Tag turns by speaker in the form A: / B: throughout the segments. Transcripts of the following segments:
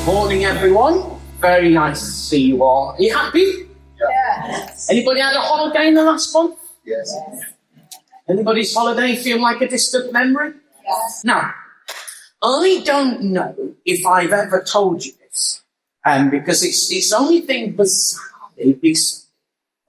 A: Morning, everyone. Very nice to see you all. Are you happy?
B: Yes.
A: Anybody had a holiday in the last month?
B: Yes.
A: Anybody's holiday feel like a distant memory?
B: Yes.
A: Now, I don't know if I've ever told you this, because it's only been bizarrely recently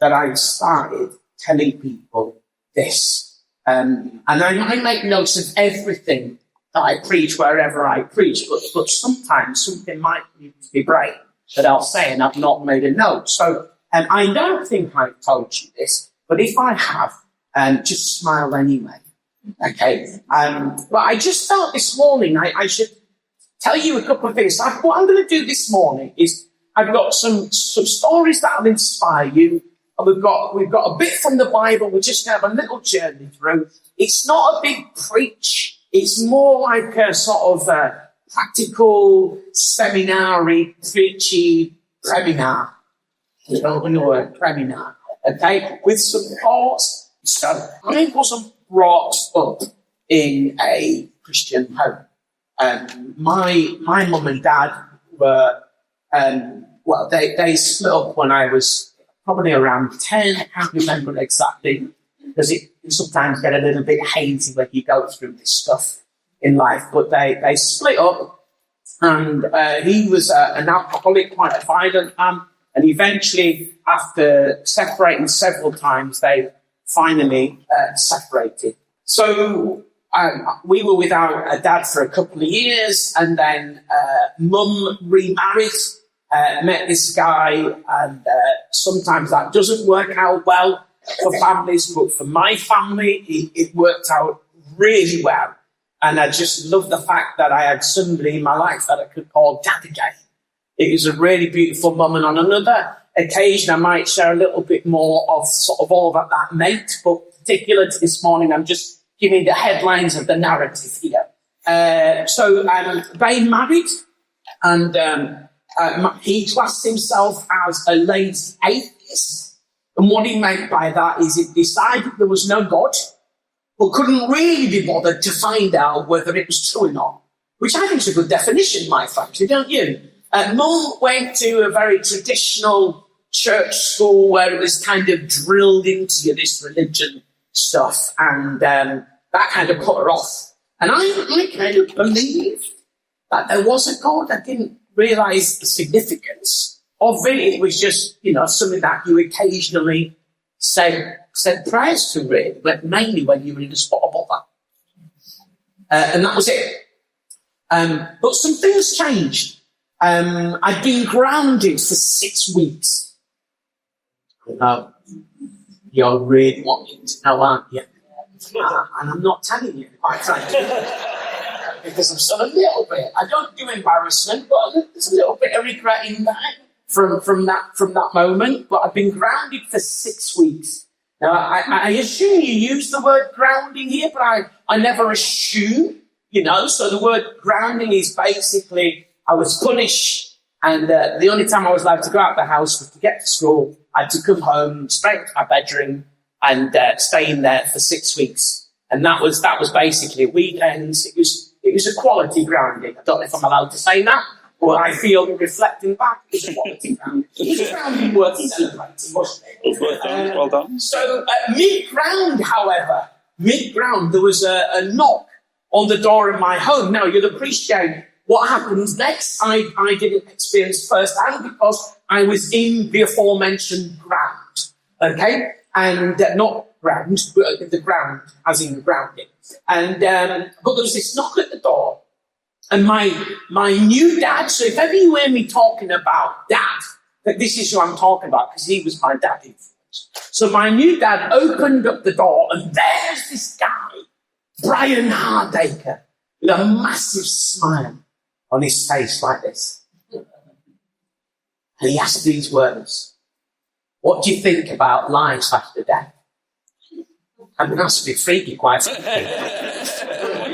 A: that I've started telling people this. And I make notes of everything that I preach wherever I preach, but sometimes something might need to be right that I'll say and I've not made a note. So I don't think I've told you this, but if I have, just smile anyway. Okay. But I just felt this morning I should tell you a couple of things. What I'm going to do this morning is I've got some stories that will inspire you. And we've got a bit from the Bible. We're just going to have a little journey through. It's not a big preach. It's more like a sort of practical, seminary, preachy seminar. You know the word, seminar. Okay? With some thoughts. So I wasn't brought up in a Christian home. My mum and dad were, they split up when I was probably around 10. I can't remember exactly, because it can sometimes get a little bit hazy when you go through this stuff in life. But they split up, and he was an alcoholic, quite a violent man. And eventually, after separating several times, they finally separated. So we were without a dad for a couple of years, and then mum remarried, met this guy, and sometimes that doesn't work out well for families, but for my family, it worked out really well. And I just love the fact that I had somebody in my life that I could call dad again. It was a really beautiful moment. On another occasion, I might share a little bit more of sort of all that meant, but particular to this morning, I'm just giving the headlines of the narrative here. So they married, and he classed himself as a lazy atheist. And what he meant by that is he decided there was no God, but couldn't really be bothered to find out whether it was true or not, which I think is a good definition, my frankly, don't you? Mum went to a very traditional church school where it was kind of drilled into you, this religion stuff, and that kind of put her off. And I kind of believed that there was a God. I didn't realise the significance of it. It was just, something that you occasionally said prayers to, really, but mainly when you were in a spot of bother. And that was it. But some things changed. I'd been grounded for 6 weeks. You're really wanting to know, aren't you? And I'm not telling you, quite frankly, because I'm still a little bit. I don't do embarrassment, but there's a little bit of regret in that from that moment. But I've been grounded for 6 weeks. Now, I assume you use the word grounding here, but I never assume, So the word grounding is basically I was punished, and the only time I was allowed to go out of the house was to get to school. I had to come home, straight to my bedroom, and stay in there for 6 weeks. And that was basically weekends. It was a quality grounding. I don't know if I'm allowed to say that, but I feel reflecting back, it was a quality grounding. It was a grounding worth celebrating, wasn't it?
C: Well done.
A: So mid-ground, there was a knock on the door of my home. Now, you'll appreciate what happens next. I didn't experience firsthand because I was in the aforementioned ground, okay? And not ground, but the ground, as in grounding. And but there was this knock at the door, and my new dad. So if ever you hear me talking about dad, that this is who I'm talking about, because he was my dad. So my new dad opened up the door, and there's this guy, Brian Hardacre, with a massive smile on his face like this. And he asked these words: "What do you think about life after death?" I mean, that's a bit freaky, quite frankly.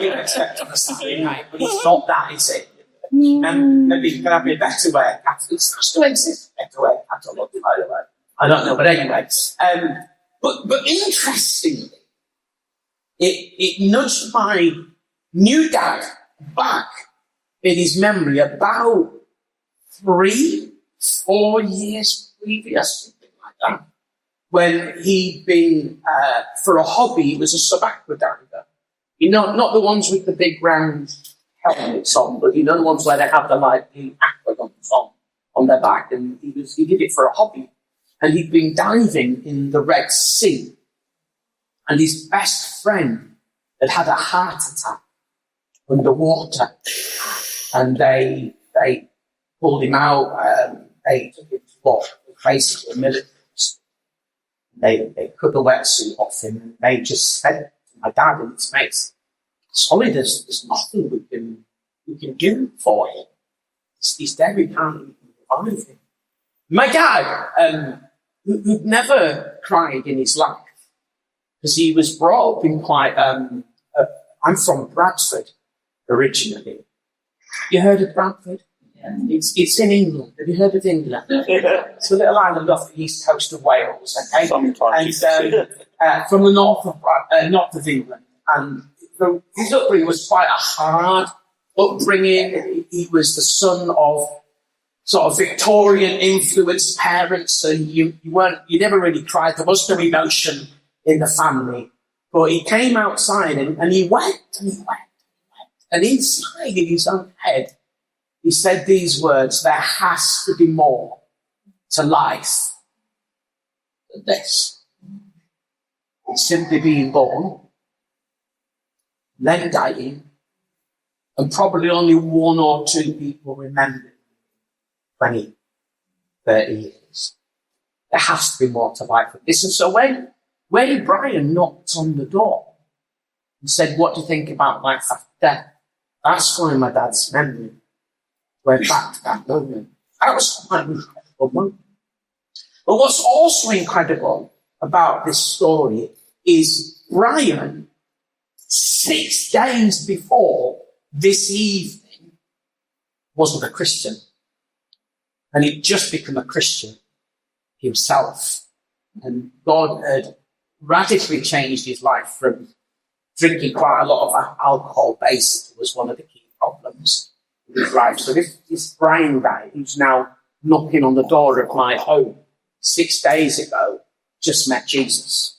A: You expect on a Saturday night, but it's not that, is it? And maybe you can have a better way. It still exists, better way. I don't know, by the way. I don't know, but anyway. But interestingly, it nudged my new dad back in his memory about 4 years previous, something like that, when he'd been, for a hobby, he was a sub-aqua diver. You know, not the ones with the big round helmets on, but you know the ones where they have the aqua guns on their back, and he did it for a hobby. And he'd been diving in the Red Sea, and his best friend had had a heart attack underwater, and they pulled him out. They took him to basically the military. They cut the wetsuit off him, and they just said to my dad and his mates, "Sorry, there's nothing we can do for him. He's dead. We can't revive him." My dad, who'd never cried in his life, because he was brought up in quite. I'm from Bradford originally. You heard of Bradford? Yeah. It's in England. Have you heard of England? It's a little island off the east coast of Wales. Okay, and from the north of England, and his upbringing was quite a hard upbringing. He was the son of sort of Victorian influenced parents, and you never really cried. There was no emotion in the family, but he came outside and he wept and he wept and inside in his own head, he said these words: "There has to be more to life than this. It's simply being born, then dying, and probably only 1 or 2 people remember 20, 30 years. There has to be more to life than this." And so when Brian knocked on the door and said, "What do you think about life after death?" that's when my dad's memory went back to that moment. That was quite an incredible moment. But what's also incredible about this story is Brian, 6 days before this evening, wasn't a Christian. And he'd just become a Christian himself. And God had radically changed his life from drinking quite a lot of alcohol, basically, was one of the key problems in his life. So this Brian guy, who's now knocking on the door of my home 6 days ago, just met Jesus.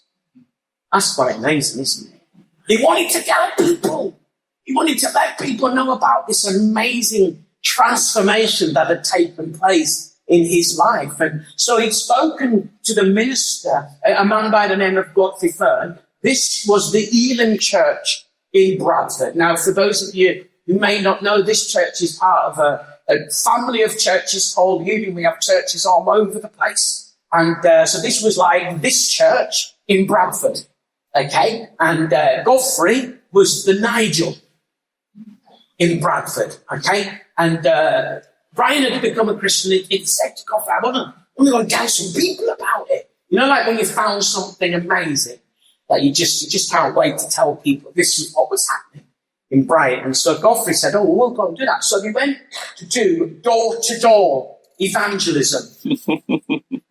A: That's quite amazing, isn't it? He wanted to tell people. He wanted to let people know about this amazing transformation that had taken place in his life. And so he'd spoken to the minister, a man by the name of Godfrey Fern. This was the Elim Church in Bradford. Now, for those of you who may not know, this church is part of a family of churches called Elim. We have churches all over the place. And so this was like this church in Bradford. Okay? And Godfrey was the Nigel in Bradford. Okay? And Brian had become a Christian. He said to Godfrey, I'm going to tell some people about it. You know, like when you found something amazing that you just can't wait to tell people this is what was happening in Brighton. And so Godfrey said, we'll go and do that. So we went to do door-to-door evangelism.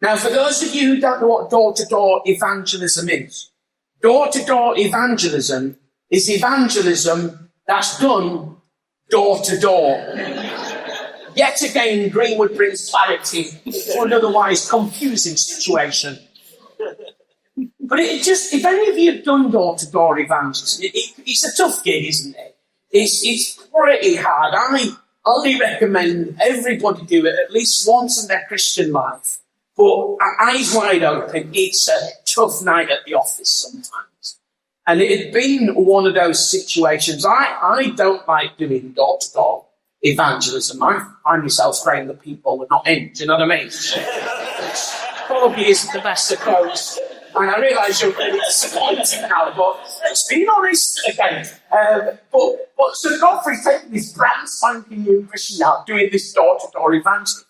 A: Now, for those of you who don't know what door-to-door evangelism is, door-to-door evangelism is evangelism that's done door-to-door. Yet again, Greenwood brings clarity to an otherwise confusing situation. But if any of you have done door-to-door evangelism, it's a tough gig, isn't it? It's pretty hard. I only recommend everybody do it at least once in their Christian life. But eyes wide open, it's a tough night at the office sometimes. And it had been one of those situations. I don't like doing door-to-door evangelism. I myself praying that people were not in. Do you know what I mean? Probably isn't the best approach. And I realise you're really disappointed now, but let's be honest again. But so Godfrey's taking this brand spanking new Christian out, doing this door-to-door evangelism.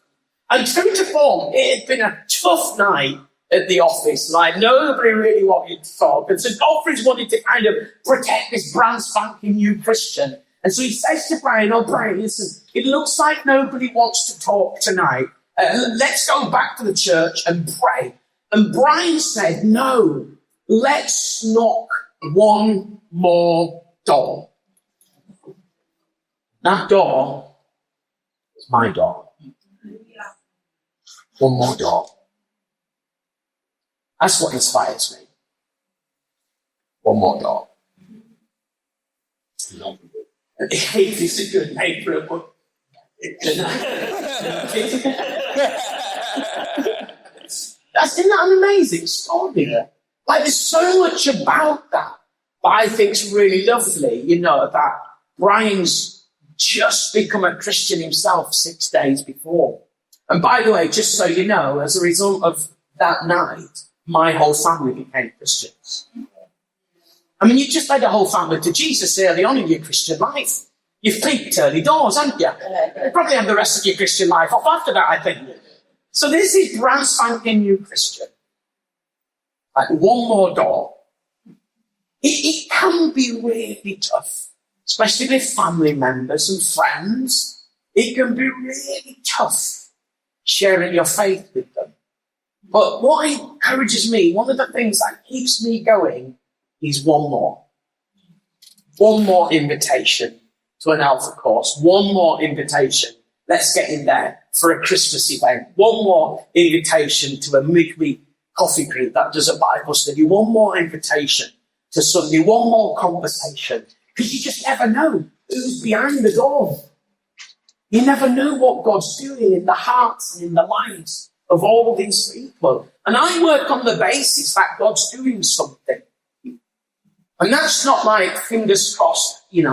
A: And true to form, it had been a tough night at the office. Like, nobody really wanted to talk. And so Godfrey's wanted to kind of protect this brand spanking new Christian. And so he says to Brian, Brian, listen, it looks like nobody wants to talk tonight. Let's go back to the church and pray. And Brian said, no, let's knock one more door. That door is my door. One more door. That's what inspires me. One more door. It's a good name for a book. Isn't that an amazing story? Yeah. Like, there's so much about that I think's really lovely, that Brian's just become a Christian himself 6 days before. And by the way, just so you know, as a result of that night, my whole family became Christians. I mean, you just led a whole family to Jesus early on in your Christian life. You've peaked early doors, haven't you? You probably have the rest of your Christian life off after that, I think. So this is brand spanking new Christian. Like, one more door. It can be really tough, especially with family members and friends. It can be really tough sharing your faith with them. But what encourages me, one of the things that keeps me going, is one more. One more invitation to an Alpha course. One more invitation. Let's get in there for a Christmas event. One more invitation to a midweek coffee group that does a Bible study. One more invitation to Sunday. One more conversation. Because you just never know who's behind the door. You never know what God's doing in the hearts and in the lives of all these people. And I work on the basis that God's doing something. And that's not like fingers crossed, in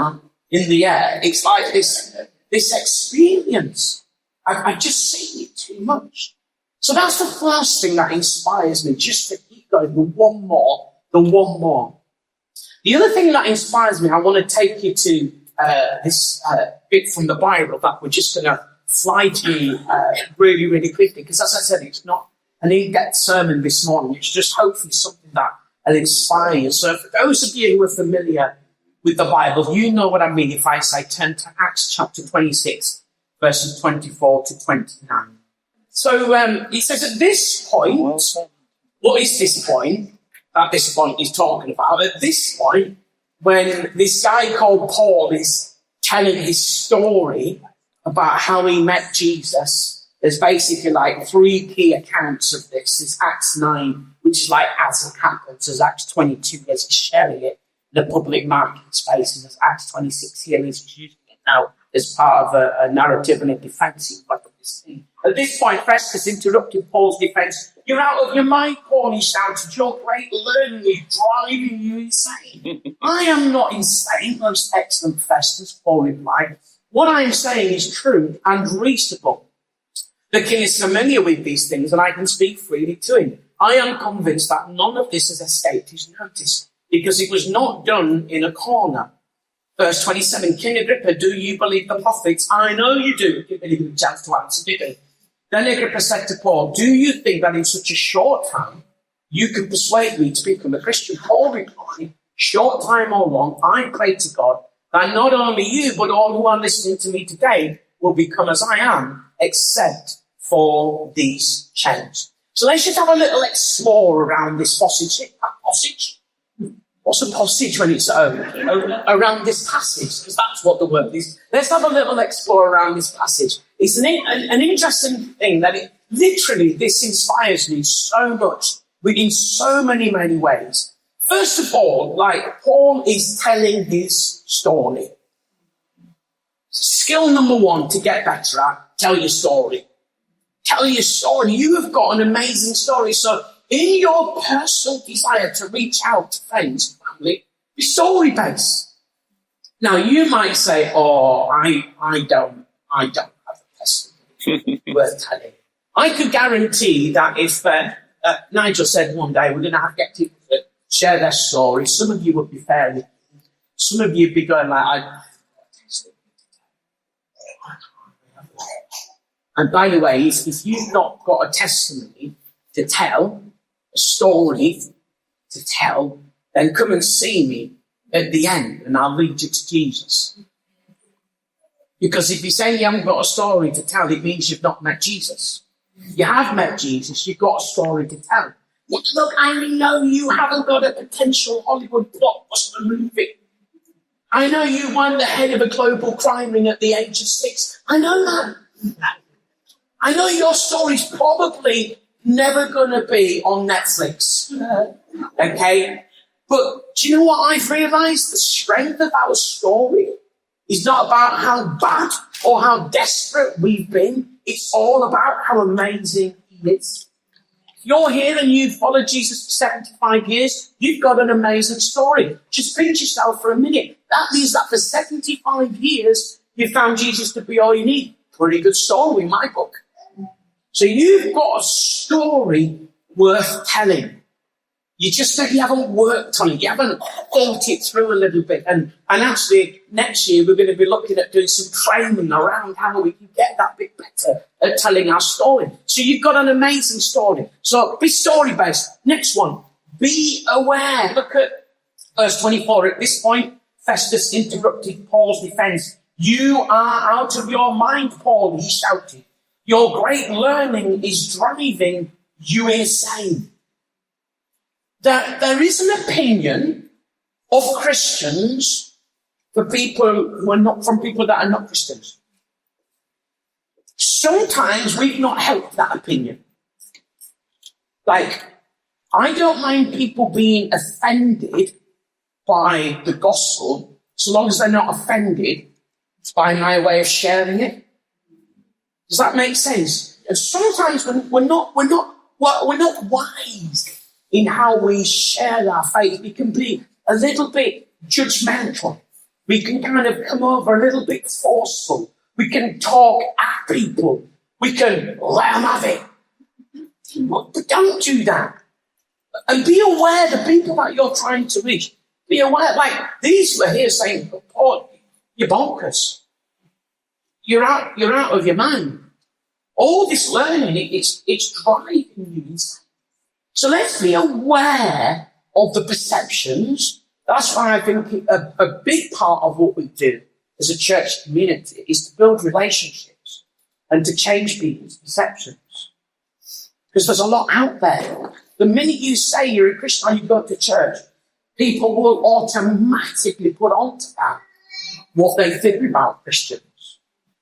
A: the air. It's like this experience. I just see it too much. So that's the first thing that inspires me, just to keep going, the one more. The other thing that inspires me, I want to take you to this bit from the Bible that we're just going to fly through really, really quickly. Because as I said, it's not an in-depth sermon this morning. It's just hopefully something that will inspire you. So for those of you who are familiar with the Bible, you know what I mean if I say turn to Acts chapter 26, verses 24 to 29. So he says at this point, what is this point? At this point he's talking about. At this point, when this guy called Paul is telling his story about how he met Jesus, there's basically like three key accounts of this. There's Acts 9, which is like as it happens. There's Acts 22, as he's sharing it in a public market space. And there's Acts 26 here, as he's using it now as part of a narrative and a defensive part of this thing. At this point, Festus interrupted Paul's defense. "You're out of your mind, Paul," he shouted. "Your great learning is driving you insane." "I am not insane, most excellent Festus," Paul replied. "What I am saying is true and reasonable. The king is familiar with these things, and I can speak freely to him. I am convinced that none of this has escaped his notice, because it was not done in a corner." Verse 27, "King Agrippa, do you believe the prophets?" "I know you do." Give him a chance to answer, did he? Then Agrippa said to Paul, "Do you think that in such a short time you could persuade me to become a Christian?" Paul replied, "Short time or long, I pray to God that not only you, but all who are listening to me today will become as I am, except for these chains." So let's just have a little explore around this passage. Passage? What's a passage when it's around this passage? Because that's what the word is. Let's have a little explore around this passage. It's an interesting thing that this inspires me so much in so many, many ways. First of all, like Paul is telling his story. Skill number one to get better at, tell your story. Tell your story. You have got an amazing story. So in your personal desire to reach out to friends, family, be story-based. Now, you might say, "Oh, I don't have a testimony worth telling." I could guarantee that if Nigel said one day we're going to have to get people to share their story, some of you would be fairly, some of you would be going like, And by the way, if you've not got a testimony to tell, a story to tell, then come and see me at the end and I'll lead you to Jesus. Because if you say you haven't got a story to tell, it means you've not met Jesus. You have met Jesus, you've got a story to tell. Look, I know you haven't got a potential Hollywood blockbuster movie. I know you won the head of a global crime ring at the age of 6. I know that. I know your story's probably never going to be on Netflix, okay? But do you know what I've realised? The strength of our story is not about how bad or how desperate we've been. It's all about how amazing he is. If you're here and you've followed Jesus for 75 years, you've got an amazing story. Just pinch yourself for a minute. That means that for 75 years, you found Jesus to be all you need. Pretty good story in my book. So you've got a story worth telling. You just maybe haven't worked on it. You haven't thought it through a little bit. And actually, next year, we're going to be looking at doing some training around how we can get that bit better at telling our story. So you've got an amazing story. So be story-based. Next one. Be aware. Look at verse 24. At this point, Festus interrupted Paul's defense. You are out of your mind, Paul, he shouted. Your great learning is driving you insane. There is an opinion of Christians for people who are not, from people that are not Christians. Sometimes we've not helped that opinion. Like, I don't mind people being offended by the gospel, so long as they're not offended by my way of sharing it. Does that make sense? And sometimes we're not wise in how we share our faith. We can be a little bit judgmental. We can kind of come over a little bit forceful. We can talk at people. We can let them have it. But don't do that. And be aware the people that you're trying to reach. Be aware, like these were here saying, "Oh, you're bonkers. You're out of your mind." All this learning, it's driving you. So let's be aware of the perceptions. That's why I think a big part of what we do as a church community is to build relationships and to change people's perceptions. Because there's a lot out there. The minute you say you're a Christian or you go to church, people will automatically put onto that what they think about Christians.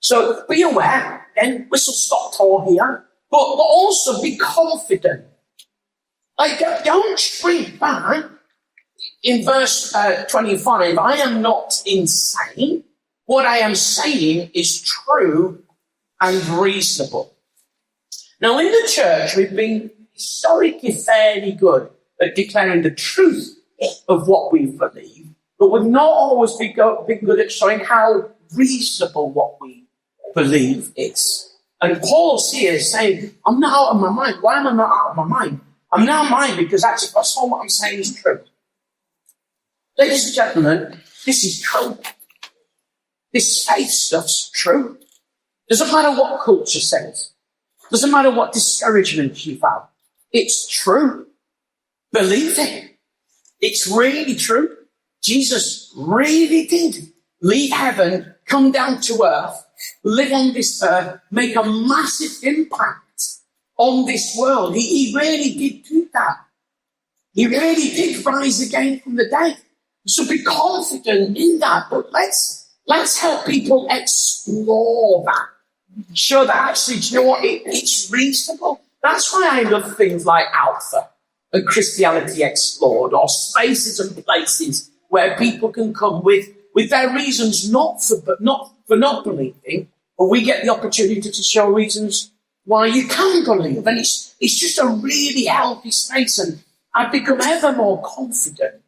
A: So be aware, and whistle-stop tour here, but also be confident. Like, don't shrink back. In verse 25, I am not insane. What I am saying is true and reasonable. Now, in the church, we've been historically fairly good at declaring the truth of what we believe, but we've not always been good at showing how reasonable what we believe is. And Paul's here saying, I'm not out of my mind. Why am I not out of my mind? I'm not out of my mind because actually that's all what I'm saying is true. Ladies and gentlemen, this is true. This faith stuff's true. Doesn't matter what culture says. Doesn't matter what discouragement you've had. It's true. Believe it. It's really true. Jesus really did leave heaven, come down to earth, live on this earth, make a massive impact on this world. He really did do that. He really did rise again from the dead. So be confident in that. But let's help people explore that. Show that actually, do you know what? It's reasonable. That's why I love things like Alpha and Christianity Explored, or spaces and places where people can come with their reasons not for not believing, but we get the opportunity to show reasons why you can believe. And it's just a really healthy space. And I've become ever more confident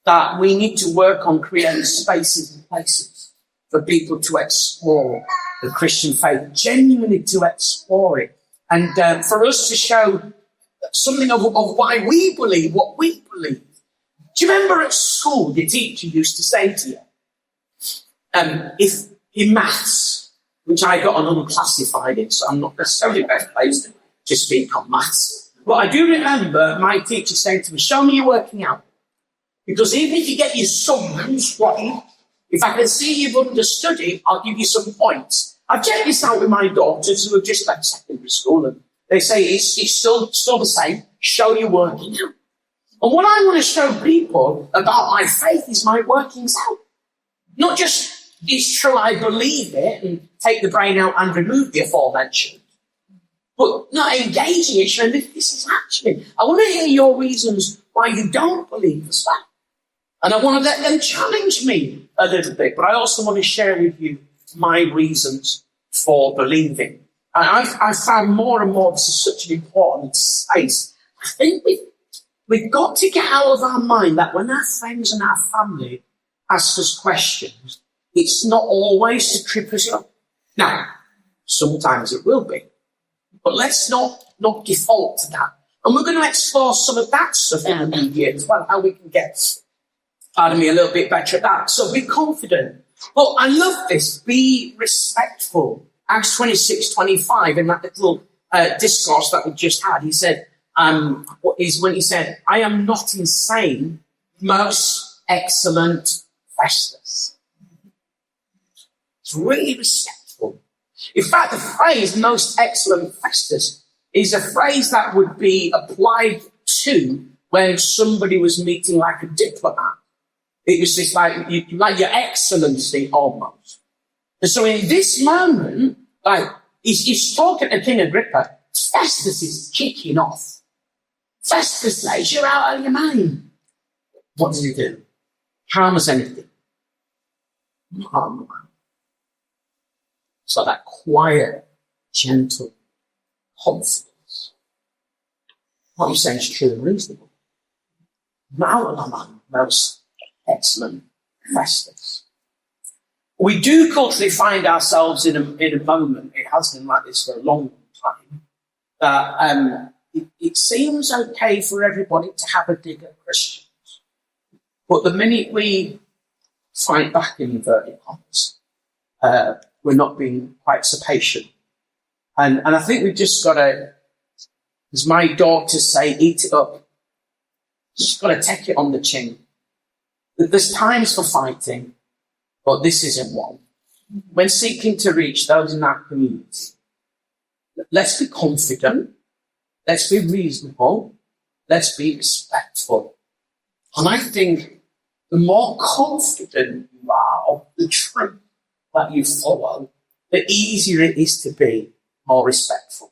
A: that we need to work on creating spaces and places for people to explore the Christian faith, genuinely to explore it. And for us to show something of why we believe what we believe. Do you remember at school your teacher used to say to you, if in maths, which I got an unclassified in, so I'm not necessarily best placed to speak on maths, but I do remember my teacher saying to me, show me you're working out. Because even if you get your sums right, if I can see you've understood it, I'll give you some points. I've checked this out with my daughters who have just left secondary school, and they say it's still the same. Show your working out. And what I want to show people about my faith is my workings out. Not just it's true I believe it and take the brain out and remove the aforementioned, but not engaging it, showing this is actually, I want to hear your reasons why you don't believe as well. And I want to let them challenge me a little bit, but I also want to share with you my reasons for believing. And I've found more and more this is such an important space. I think we've got to get out of our mind that when our friends and our family ask us questions, it's not always to trip us up. Now, sometimes it will be, but let's not default to that. And we're going to explore some of that stuff in the media as well, how we can get, pardon me, a little bit better at that. So be confident. But I love this. Be respectful. Acts 26:25, in that little discourse that we just had, he said, when he said, I am not insane, most excellent Festus. It's really respectful. In fact, the phrase most excellent Festus is a phrase that would be applied to when somebody was meeting like a diplomat. It was just like your excellency almost. And so in this moment, like he's talking to King Agrippa, Festus is kicking off. Festus says, you're out of your mind. What does he do? Calm as anything. Calm. So that quiet, gentle confidence. What I'm saying is true and reasonable. Most excellent Festus. We do culturally find ourselves in a moment, it has been like this for a long time, that it seems okay for everybody to have a dig at Christians. But the minute we fight back in inverted commas, we're not being quite so patient. And I think we've just got to, as my daughters say, eat it up. Just got to take it on the chin. There's times for fighting, but this isn't one. When seeking to reach those in our community, let's be confident, let's be reasonable, let's be respectful. And I think the more confident you are of the truth that you follow, the easier it is to be more respectful.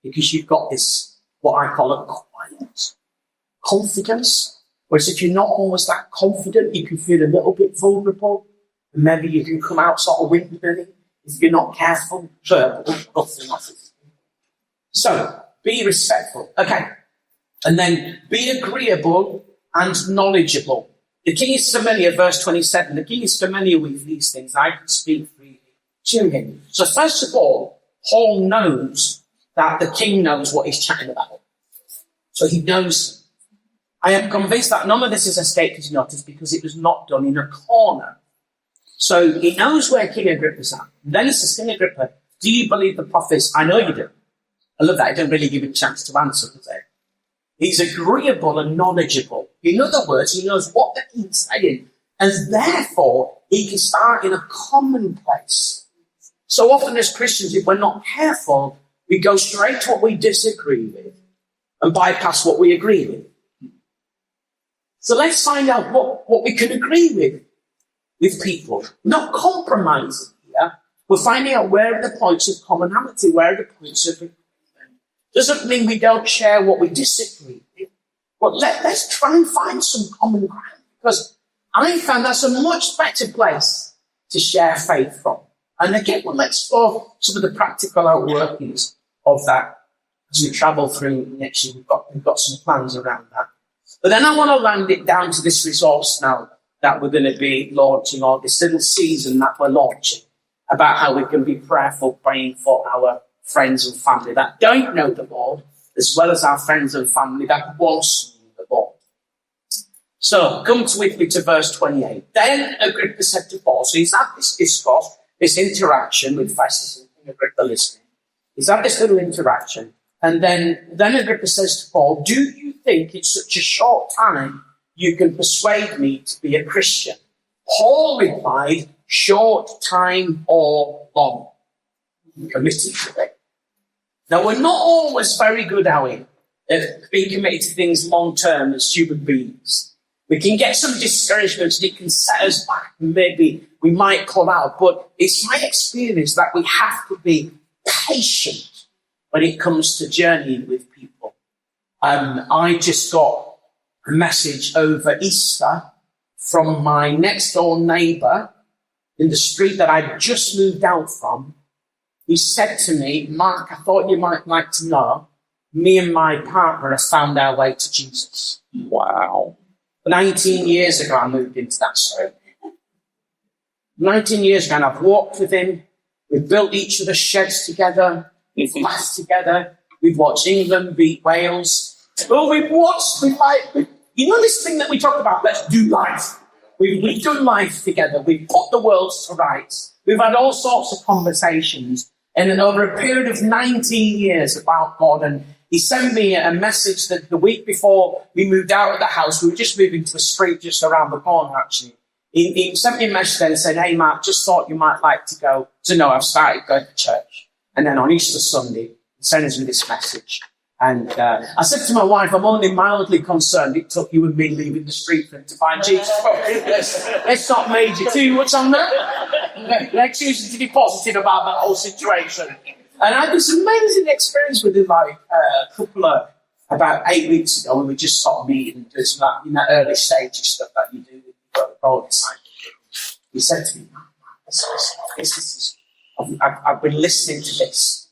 A: Because you've got this, what I call a quiet confidence. Whereas if you're not always that confident, you can feel a little bit vulnerable. And maybe you can come out sort of wind-billy if you're not careful. So, be respectful. Okay. And then be agreeable and knowledgeable. The king is familiar, verse 27, the king is familiar with these things. I can speak freely to him. So first of all, Paul knows that the king knows what he's chatting about. So he knows. I am convinced that none of this has escaped his notice because it was not done in a corner. So he knows where King Agrippa's at. And then he says, King Agrippa, do you believe the prophets? I know you do. I love that. I don't really give him a chance to answer, does he? He's agreeable and knowledgeable. In other words, he knows what the king's saying. And therefore, he can start in a common place. So often as Christians, if we're not careful, we go straight to what we disagree with and bypass what we agree with. So let's find out what we can agree with people. Not compromising here. We're finding out where are the points of commonality, where are the points of agreement. Doesn't mean we don't share what we disagree with. But let's try and find some common ground. Because I found that's a much better place to share faith from. And again, we'll explore some of the practical outworkings of that as we travel through next year. We've got some plans around that. But then I want to land it down to this resource now that we're going to be launching, or this little season that we're launching, about how we can be prayerful, praying for our friends and family that don't know the Lord, as well as our friends and family that once knew the Lord. So come with me to verse 28. Then Agrippa said to Paul, so he's had this discourse, this interaction with Festus and Agrippa listening. He's had this little interaction. And then Agrippa says to Paul, do you think in such a short time you can persuade me to be a Christian? Paul replied, short time or long. Committed to it. Now, we're not always very good, are we, at being committed to things long term as human beings. We can get some discouragement and it can set us back. Maybe we might come out, but it's my experience that we have to be patient when it comes to journeying with people. I just got a message over Easter from my next door neighbour in the street that I just moved out from. He said to me, Mark, I thought you might like to know, me and my partner have found our way to Jesus.
B: Wow.
A: 19 years ago, I moved into that street. 19 years ago, and I've walked with him. We've built each other's sheds together. We've laughed together. We've watched England beat Wales. Well, you know this thing that we talk about, let's do life. We've done life together. We've put the world to rights. We've had all sorts of conversations. And then over a period of 19 years about God, and he sent me a message that the week before we moved out of the house, we were just moving to a street just around the corner, actually. He sent me a message then and said, hey, Mark, just thought you might like to go. So no, I've started going to church. And then on Easter Sunday, he sent us with this message. And I said to my wife, I'm only mildly concerned it took you and me leaving the street for him to find Jesus. Let's not major too much on that. Let's choose to be positive about that whole situation. And I had this amazing experience with him, like about 8 weeks ago, when we just sort of meeting and doing some in that early stage of stuff that you do with the role discipleship. He said to me, I've been listening to this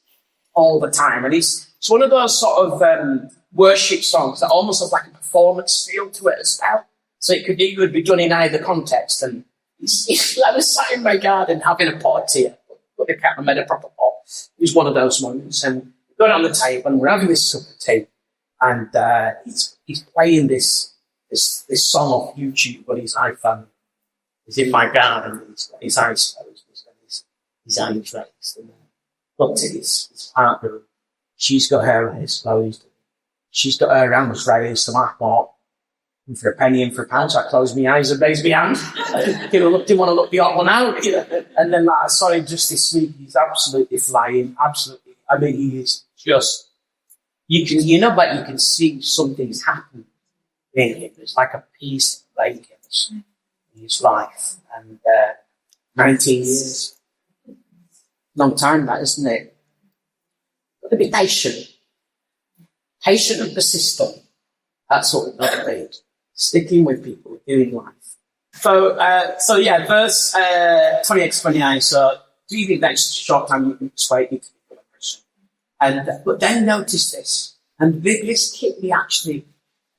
A: all the time, and it's one of those sort of worship songs that almost has like a performance feel to it as well. So it could either be done in either context. And I was sat in my garden having a party, but the cat made a proper pot. It was one of those moments, and we got on the table and we're having this cup of tea, and he's playing this song off YouTube on his iPhone. He's in my garden, his eyes closed, his eyes raised, and looked at his partner. She's got her eyes closed. She's got her hands raised, and I thought, and for a penny and for a pound, so I closed my eyes and raised my hands. Didn't want to look the odd one out. And then I saw him just this week. He's absolutely flying. Absolutely. I mean, he is just, you can see something's happened in him. It's like a piece of vacance in his life. And 19 years. Long time, that, isn't it? Got to be patient. Patient and persistent. That's what we've got to be. Sticking with people, doing life. So verse 28 to 29. So, do you think that's a short time you can persuade me to become a Christian? But then notice this, and this hit me actually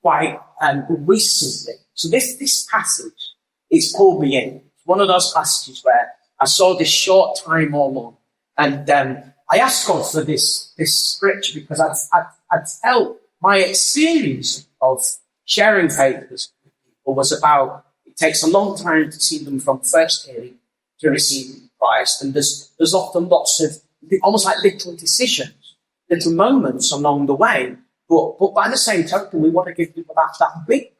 A: quite recently. So this passage, it's pulled me in. It's one of those passages where I saw this short time or long, and I asked God for this scripture because I'd felt my experience of sharing faith with people was about, it takes a long time to see them from first hearing to receiving Christ. And there's often lots of, almost like little decisions, little moments along the way. But by the same token, we want to give people that big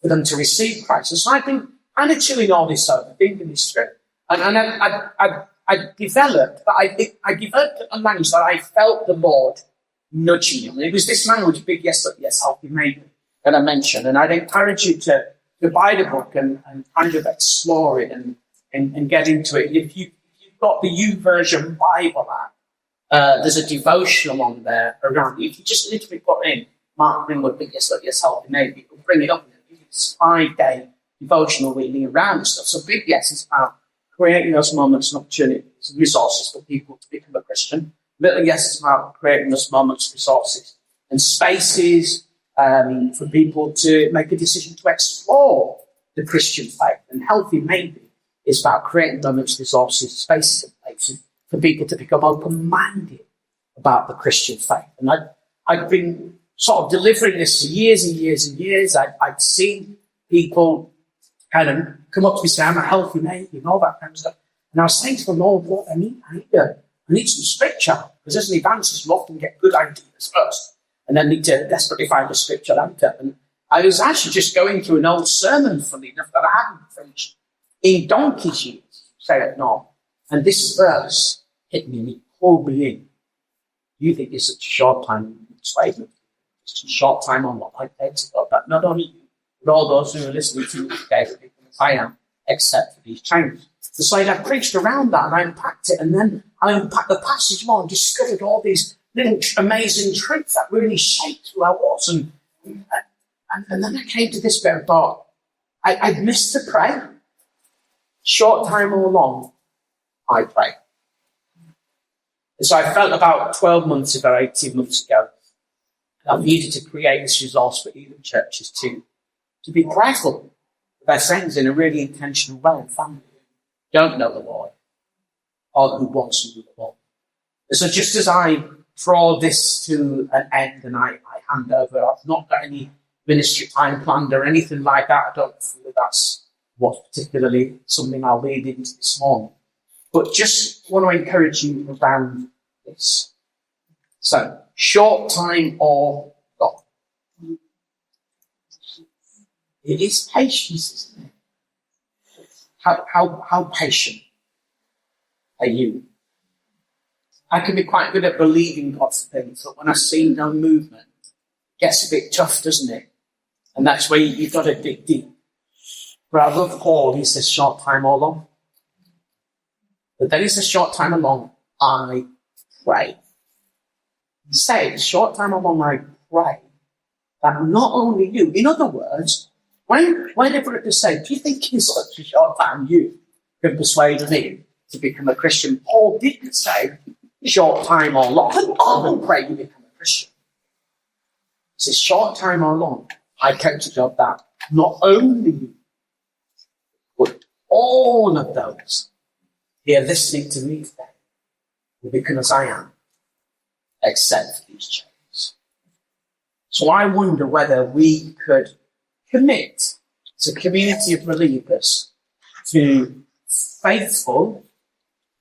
A: for them to receive Christ. And so I've been kind of chewing all this over, thinking this through. And I developed a language that I felt the Lord nudging him. It was this language, big yes, but yes, help you maybe, that I mentioned. And I'd encourage you to buy the book and kind of explore it and get into it. If you've got the YouVersion Bible app, there's a devotional on there around. If you just literally put in Mark Greenwood, big yes, but yes, help you maybe, it'll bring it up. It's a 5-day devotional reading around stuff. So big yes is about creating those moments and opportunities and resources for people to become a Christian. Little yes is about creating those moments, resources, and spaces for people to make a decision to explore the Christian faith. And healthy maybe is about creating moments, resources, spaces, and places for people to become open-minded about the Christian faith. And I've been sort of delivering this for years and years and years. I'd seen people kind of come up to me and say, I'm a healthy maybe, and all that kind of stuff. And I was saying to the Lord, what I need some scripture, because as an evangelist, we often get good ideas first, and then need to desperately find a scripture answer. And I was actually just going through an old sermon, funny enough, that I hadn't finished in donkey's years, say it not. And this verse hit me and it pulled me in. You think it's such a short time in enslavement? It's a short time on what life takes about that. Not only you, but all those who are listening to me today, I am, except for these changes. So I preached around that and I unpacked it, and then I unpacked the passage more and discovered all these little amazing truths that really shaped who I was. And then I came to this bit and thought, I'd missed to pray. Short time or long, I pray. And so I felt about 12 months ago, 18 months ago, that I needed to create this resource for Elim churches to be prayerful for their friends in a really intentional way, and family who don't know the Lord or who want to know the Lord. And so just as I draw this to an end and I hand over, I've not got any ministry time planned or anything like that. I don't feel that's what's particularly something I'll lead into this morning. But just want to encourage you around this. So, short time or long. It is patience, isn't it? How patient are you? I can be quite good at believing God for things, but when I see no movement, it gets a bit tough, doesn't it? And that's where you've got to dig deep. But I love Paul, he says short time or long. But then he says short time or long, I pray. He says short time or long, I pray that not only you, in other words, whenever it was said, do you think in such a short time you can persuade me to become a Christian? Paul didn't say short time or long. I will pray you become a Christian. He says short time or long, I counted on that not only you, but all of those here listening to me today will become as I am, except for these chains. So I wonder whether we could commit as a community of believers to faithful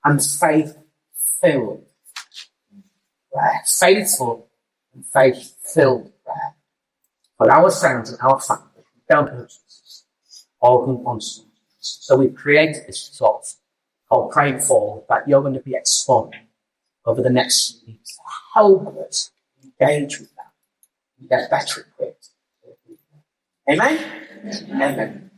A: and faith-filled prayer. Faithful and faith-filled prayer for our friends and our family, don't hurt us, all who want us. So we've created this resource called Praying For that you're going to be exploring over the next few weeks to help us engage with that and get better equipped. Amen? Amen.